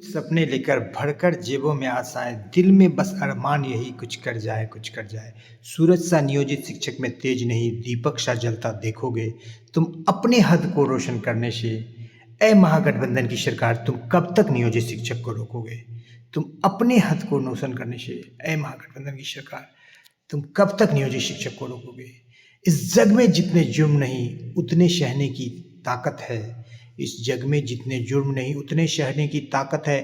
सपने लेकर भरकर जेबों में आशाएं, दिल में बस अरमान यही कुछ कर जाए, कुछ कर जाए। सूरज सा नियोजित शिक्षक में तेज नहीं, दीपक सा जलता देखोगे तुम अपने हद को रोशन करने से। ए महागठबंधन की सरकार, तुम कब तक नियोजित शिक्षक को रोकोगे? तुम अपने हद को रोशन करने से। ए महागठबंधन की सरकार, तुम कब तक नियोजित शिक्षक को रोकोगे? इस जग में जितने जुर्म नहीं उतने सहने की ताकत है। इस जग में जितने जुर्म नहीं उतने सहने की ताकत है।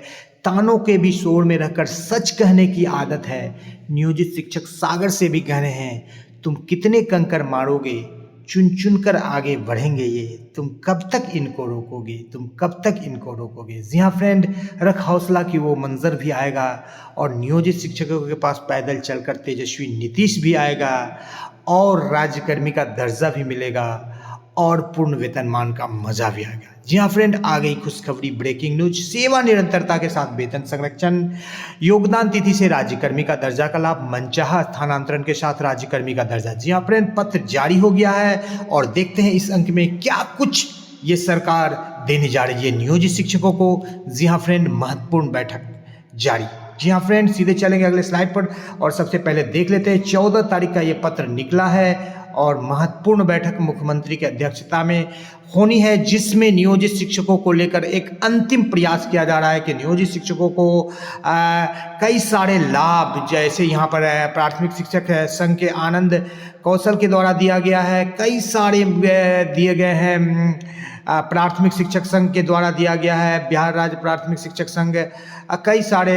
तानों के भी शोर में रहकर सच कहने की आदत है। नियोजित शिक्षक सागर से भी गहरे हैं। तुम कितने कंकर मारोगे, चुन चुन कर आगे बढ़ेंगे ये। तुम कब तक इनको रोकोगे? तुम कब तक इनको रोकोगे? जी हाँ फ्रेंड, रख हौसला कि वो मंजर भी आएगा और नियोजित शिक्षकों के पास पैदल चलकर तेजस्वी नीतीश भी आएगा और राज्यकर्मी का दर्जा भी मिलेगा और पूर्ण वेतनमान का मजा भी आएगा। जी हाँ फ्रेंड, आ गई खुशखबरी, ब्रेकिंग न्यूज। सेवा निरंतरता के साथ वेतन संरक्षण, योगदान तिथि से राज्यकर्मी का दर्जा का लाभ, मनचाहा स्थानांतरण के साथ राज्यकर्मी का दर्जा। जी हाँ फ्रेंड, पत्र जारी हो गया है और देखते हैं इस अंक में क्या कुछ ये सरकार देने जा रही है नियोजित शिक्षकों को। जी हाँ फ्रेंड, महत्वपूर्ण बैठक जारी। जी हाँ फ्रेंड, सीधे चलेंगे अगले स्लाइड पर और सबसे पहले देख लेते हैं 14 तारीख का ये पत्र निकला है और महत्वपूर्ण बैठक मुख्यमंत्री की अध्यक्षता में होनी है, जिसमें नियोजित शिक्षकों को लेकर एक अंतिम प्रयास किया जा रहा है कि नियोजित शिक्षकों को कई सारे लाभ, जैसे यहाँ पर प्राथमिक शिक्षक संघ के आनंद कौशल के द्वारा दिया गया है, कई सारे दिए गए हैं। प्राथमिक शिक्षक संघ के द्वारा दिया गया है, बिहार राज्य प्राथमिक शिक्षक संघ, कई सारे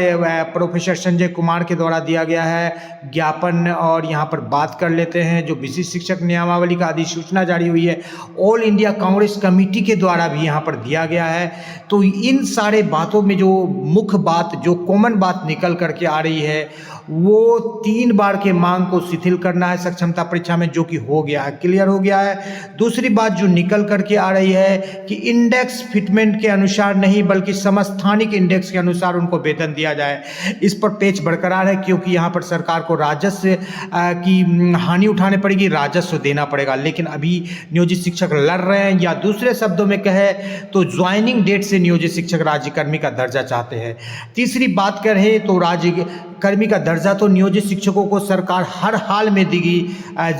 प्रोफेसर संजय कुमार के द्वारा दिया गया है ज्ञापन। और यहाँ पर बात कर लेते हैं जो विशिष्ट शिक्षक नियमावली का अधिसूचना जारी हुई है, ऑल इंडिया कांग्रेस कमेटी के द्वारा भी यहाँ पर दिया गया है। तो इन सारे बातों में जो मुख्य बात, जो कॉमन बात निकल करके आ रही है, वो 3 बार के मांग को शिथिल करना है सक्षमता परीक्षा में, जो कि हो गया है, क्लियर हो गया है। दूसरी बात जो निकल करके आ रही है कि इंडेक्स फिटमेंट के अनुसार नहीं बल्कि समस्थानिक इंडेक्स के अनुसार उनको वेतन दिया जाए। इस पर पेच बरकरार है क्योंकि यहाँ पर सरकार को राजस्व की हानि उठानी पड़ेगी, राजस्व देना पड़ेगा। लेकिन अभी नियोजित शिक्षक लड़ रहे हैं, या दूसरे शब्दों में कहे तो ज्वाइनिंग डेट से नियोजित शिक्षक राज्यकर्मी का दर्जा चाहते हैं। तीसरी बात करें तो राज्यकर्मी का दर्जा तो नियोजित शिक्षकों को सरकार हर हाल में देगी।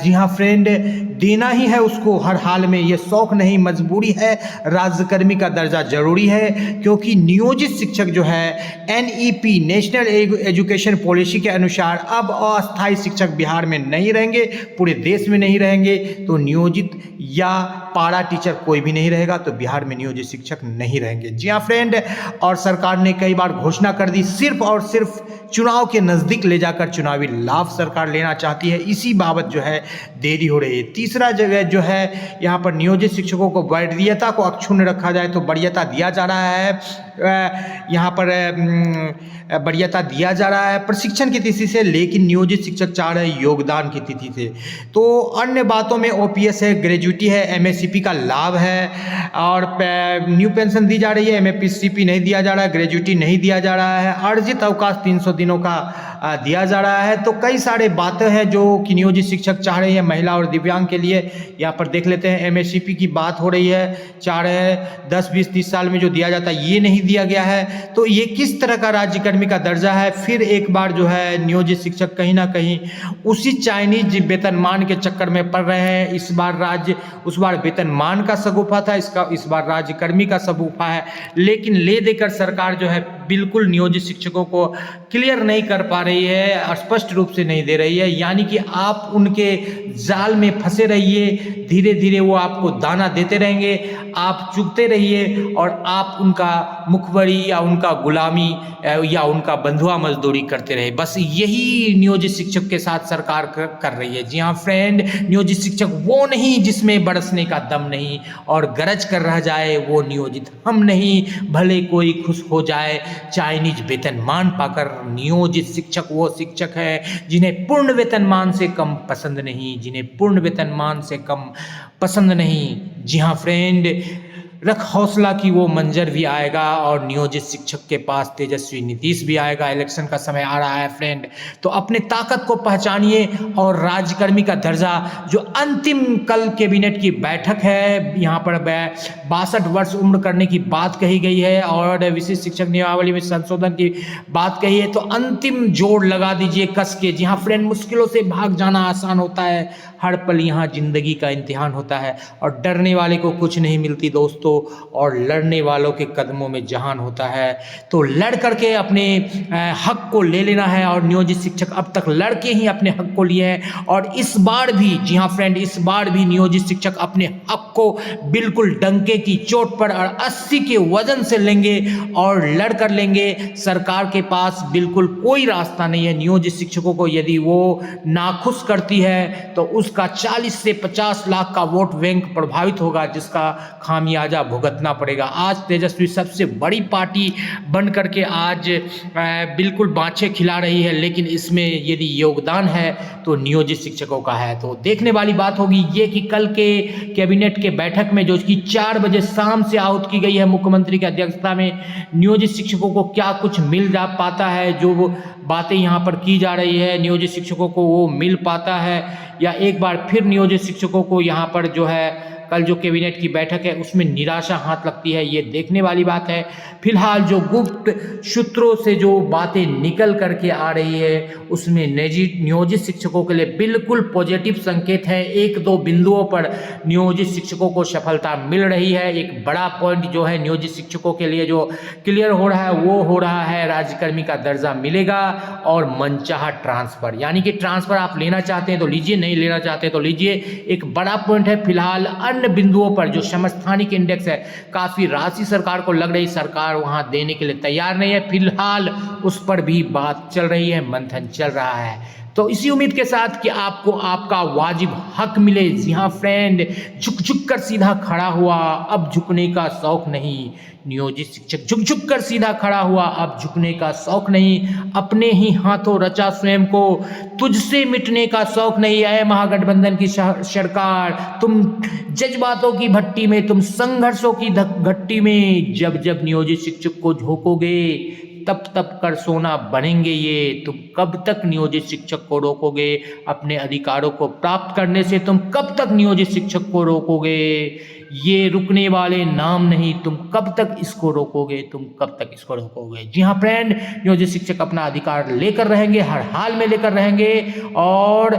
जी हाँ फ्रेंड, देना ही है उसको हर हाल में, ये शौक नहीं मजबूरी है। राज्यकर्मी का दर्जा जरूरी है क्योंकि नियोजित शिक्षक जो है एनईपी नेशनल एजुकेशन पॉलिसी के अनुसार अब अस्थायी शिक्षक बिहार में नहीं रहेंगे, पूरे देश में नहीं रहेंगे। तो नियोजित या पारा टीचर कोई भी नहीं रहेगा, तो बिहार में नियोजित शिक्षक नहीं रहेंगे। जी हाँ फ्रेंड, और सरकार ने कई बार घोषणा कर दी, सिर्फ और सिर्फ चुनाव के नज़दीक ले जाकर चुनावी लाभ सरकार लेना चाहती है, इसी बाबत जो है देरी हो रही है। तीसरा जगह जो है यहाँ पर नियोजित शिक्षकों को वरीयता को अक्षुण्ण रखा जाए तो वरीयता दिया जा रहा है। यहाँ पर वरीयता दिया जा रहा है प्रशिक्षण की तिथि से, लेकिन नियोजित शिक्षक चाह रहे हैं योगदान की तिथि से। तो अन्य बातों में ओपीएस है, ग्रेजुएटी है, एमएससीपी का लाभ है और न्यू पेंशन दी जा रही है, एमएससीपी नहीं दिया जा रहा है, ग्रेजुएटी नहीं दिया जा रहा है, अर्जित अवकाश 300 दिनों का दिया जा रहा है। तो कई सारे बातें हैं जो कि नियोजित शिक्षक चाह रहे हैं महिला और दिव्यांग के लिए। यहाँ पर देख लेते हैं, एमएससीपी की बात हो रही है, चाह रहे हैं 10, 20, 30 साल में जो दिया जाता है ये नहीं दिया गया है। तो ये किस तरह का राज्यकर्मी का दर्जा है? फिर एक बार जो है नियोजित शिक्षक कहीं ना कहीं उसी चाइनीज वेतनमान के चक्कर में पड़ रहे हैं। इस बार उस बार वेतनमान का सगुफा था, इस बार राज्यकर्मी का सगुफा है, लेकिन ले देकर सरकार जो है बिल्कुल नियोजित शिक्षकों को क्लियर नहीं कर पा रही है, स्पष्ट रूप से नहीं दे रही है। यानी कि आप उनके जाल में फंसे रहिए, धीरे धीरे वो आपको दाना देते रहेंगे, आप चुगते रहिए और आप उनका मुखबरी या उनका गुलामी या उनका बंधुआ मजदूरी करते रहे। बस यही नियोजित शिक्षक के साथ सरकार कर रही है। जी हाँ फ्रेंड, नियोजित शिक्षक वो नहीं जिसमें बरसने का दम नहीं और गरज कर रह जाए वो नियोजित हम नहीं, भले कोई खुश हो जाए चाइनीज वेतनमान पाकर। नियोजित शिक्षक वो शिक्षक है जिन्हें पूर्ण वेतनमान से कम पसंद नहीं, जिन्हें पूर्ण वेतनमान से कम पसंद नहीं। जी हाँ फ्रेंड, रख हौसला कि वो मंजर भी आएगा और नियोजित शिक्षक के पास तेजस्वी नीतीश भी आएगा। इलेक्शन का समय आ रहा है फ्रेंड, तो अपने ताकत को पहचानिए और राज्यकर्मी का दर्जा जो अंतिम कल कैबिनेट की बैठक है, यहाँ पर 62 वर्ष उम्र करने की बात कही गई है और विशिष्ट शिक्षक नियमावली में संशोधन की बात कही है, तो अंतिम जोड़ लगा दीजिए कस के। जी हाँ फ्रेंड, मुश्किलों से भाग जाना आसान होता है, हर पल यहाँ जिंदगी का इम्तिहान होता है और डरने वाले को कुछ नहीं मिलती दोस्तों, और लड़ने वालों के कदमों में जहान होता है। तो लड़ करके अपने हक को ले लेना है और नियोजित शिक्षक अब तक लड़के ही अपने हक को लिए हैं और इस बार भी, जी हाँ फ्रेंड, इस बार भी नियोजित शिक्षक अपने हक को बिल्कुल डंके की चोट पर और 80 के वजन से लेंगे और लड़ कर लेंगे। सरकार के पास बिल्कुल कोई रास्ता नहीं है। नियोजित शिक्षकों को यदि वो नाखुश करती है तो उसका 40 से 50 लाख का वोट बैंक प्रभावित होगा, जिसका खामियाजा भुगतना पड़ेगा। आज तेजस्वी सबसे बड़ी पार्टी बन करके आज बिल्कुल बाँछें खिला रही है, लेकिन इसमें यदि योगदान है तो नियोजित शिक्षकों का है। तो देखने वाली बात होगी ये कि कल के कैबिनेट के बैठक में जो कि 4 बजे शाम से आहूत की गई है मुख्यमंत्री की अध्यक्षता में, नियोजित शिक्षकों को क्या कुछ मिल जा पाता है, जो बातें यहाँ पर की जा रही है नियोजित शिक्षकों को वो मिल पाता है, या एक बार फिर नियोजित शिक्षकों को यहाँ पर जो है कल जो कैबिनेट की बैठक है उसमें निराशा हाथ लगती है, ये देखने वाली बात है। फिलहाल जो गुप्त सूत्रों से जो बातें निकल करके आ रही है उसमें नियोजित शिक्षकों के लिए बिल्कुल पॉजिटिव संकेत है। 1-2 बिंदुओं पर नियोजित शिक्षकों को सफलता मिल रही है। एक बड़ा पॉइंट जो है नियोजित शिक्षकों के लिए जो क्लियर हो रहा है वो हो रहा है राज्यकर्मी का दर्जा मिलेगा और मनचाहा ट्रांसफर, यानी कि ट्रांसफर आप लेना चाहते हैं तो लीजिए, नहीं लेना चाहते तो लीजिए। एक बड़ा पॉइंट है। फिलहाल अन्य बिंदुओं पर जो समस्थानिक इंडेक्स है, काफी राशि सरकार को लग रही, सरकार वहां देने के लिए तैयार नहीं है। फिलहाल उस पर भी बात चल रही है, मंथन चल रहा है। तो इसी उम्मीद के साथ कि आपको आपका वाजिब हक मिले। जी हाँ फ्रेंड, झुक झुक कर सीधा खड़ा हुआ, अब झुकने का शौक नहीं। नियोजित शिक्षक झुक झुक कर सीधा खड़ा हुआ, अब झुकने का शौक नहीं। अपने ही हाथों रचा स्वयं को, तुझसे मिटने का शौक नहीं। है महागठबंधन की सरकार, तुम जज्बातों की भट्टी में, तुम संघर्षों की घट्टी में जब जब नियोजित शिक्षक को झोंकोगे तब तब कर सोना बनेंगे ये। तुम कब तक नियोजित शिक्षक को रोकोगे अपने अधिकारों को प्राप्त करने से? तुम कब तक नियोजित शिक्षक को रोकोगे? ये रुकने वाले नाम नहीं। तुम कब तक इसको रोकोगे? तुम कब तक इसको रोकोगे? जी हाँ फ्रेंड, नियोजित शिक्षक अपना अधिकार लेकर रहेंगे, हर हाल में लेकर रहेंगे और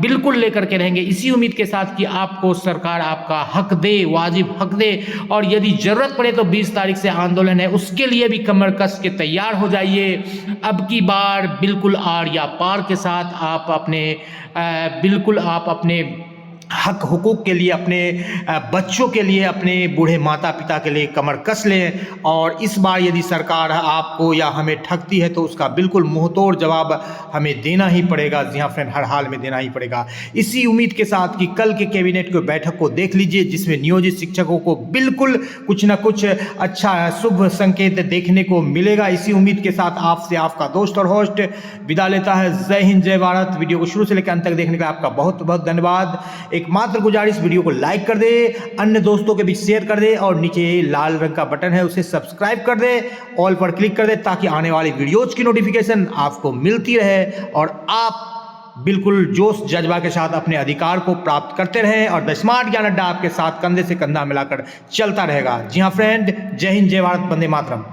बिल्कुल लेकर के रहेंगे। इसी उम्मीद के साथ कि आपको सरकार आपका हक दे, वाजिब हक दे, और यदि जरूरत पड़े तो 20 तारीख से आंदोलन है, उसके लिए भी कमर कस के तैयार हो जाइए। अब की बार बिल्कुल आर या पार के साथ आप अपने हक हुकूक के लिए, अपने बच्चों के लिए, अपने बूढ़े माता पिता के लिए कमर कस लें। और इस बार यदि सरकार आपको या हमें ठगती है तो उसका बिल्कुल मुंहतोड़ जवाब हमें देना ही पड़ेगा। जी हाँ फ्रेंड, हर हाल में देना ही पड़ेगा। इसी उम्मीद के साथ कि कल के कैबिनेट की बैठक को देख लीजिए, जिसमें नियोजित शिक्षकों को बिल्कुल कुछ ना कुछ अच्छा शुभ संकेत देखने को मिलेगा। इसी उम्मीद के साथ आपसे आपका दोस्त और होस्ट विदा लेता है। जय हिंद, जय भारत। वीडियो को शुरू से लेकर अंत तक देखने के लिए आपका बहुत बहुत धन्यवाद। एकमात्र गुजारिश, वीडियो को लाइक कर दे, अन्य दोस्तों के बीच शेयर कर दे और नीचे लाल रंग का बटन है उसे सब्सक्राइब कर दे, ऑल पर क्लिक कर दे, ताकि आने वाली वीडियोज की नोटिफिकेशन आपको मिलती रहे और आप बिल्कुल जोश जज्बा के साथ अपने अधिकार को प्राप्त करते रहें और द स्मार्ट ज्ञान अड्डा आपके साथ कंधे से कंधा मिलाकर चलता रहेगा। जी हाँ फ्रेंड, जय हिंद, जय भारत, वंदे मातरम।